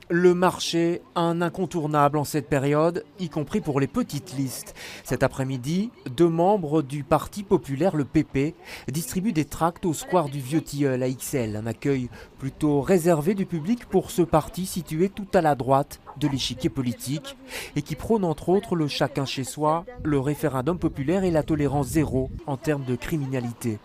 Le marché, un incontournable en cette période, y compris pour les petites listes. Cet après-midi, 2 membres du Parti populaire, le PP, distribuent des tracts au square du Vieux-Tilleul à Ixelles, un accueil plutôt réservé du public pour ce parti situé tout à la droite de l'échiquier politique et qui prône entre autres le chacun chez soi, le référendum populaire et la tolérance zéro en termes de criminalité.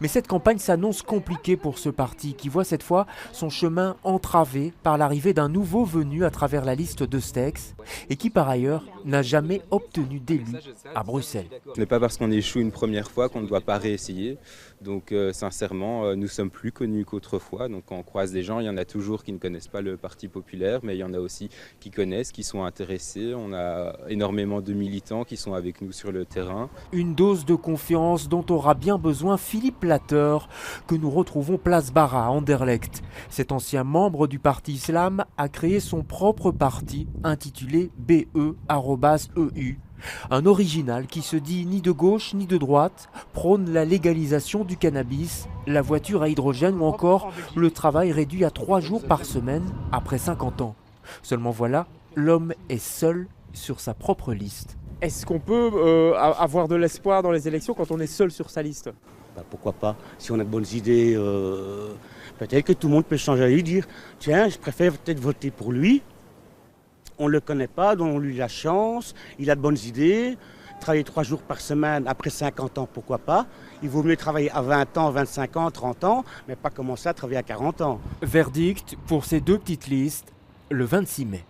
Mais cette campagne s'annonce compliquée pour ce parti qui voit cette fois son chemin entravé par l'arrivée d'un nouveau venu à travers la liste de Stex et qui par ailleurs n'a jamais obtenu d'élu à Bruxelles. Ce n'est pas parce qu'on échoue une première fois qu'on ne doit pas réessayer. Donc sincèrement, nous sommes plus connus qu'autrefois. Donc quand on croise des gens, il y en a toujours qui ne connaissent pas le Parti populaire, mais il y en a aussi qui connaissent, qui sont intéressés. On a énormément de militants qui sont avec nous sur le terrain. Une dose de confiance dont aura bien besoin Philippe Latteur, que nous retrouvons place Barra à Anderlecht. Cet ancien membre du parti islam a créé son propre parti intitulé BE@EU. Un original qui se dit ni de gauche ni de droite, prône la légalisation du cannabis, la voiture à hydrogène ou encore le travail réduit à 3 jours par semaine après 50 ans. Seulement voilà, l'homme est seul sur sa propre liste. Est-ce qu'on peut avoir de l'espoir dans les élections quand on est seul sur sa liste ? Pourquoi pas? Si on a de bonnes idées, peut-être que tout le monde peut changer d'avis et dire « Tiens, je préfère peut-être voter pour lui. On ne le connaît pas, donnons lui la chance, il a de bonnes idées. Travailler 3 jours par semaine après 50 ans, pourquoi pas? Il vaut mieux travailler à 20 ans, 25 ans, 30 ans, mais pas commencer à travailler à 40 ans. » Verdict pour ces 2 petites listes le 26 mai.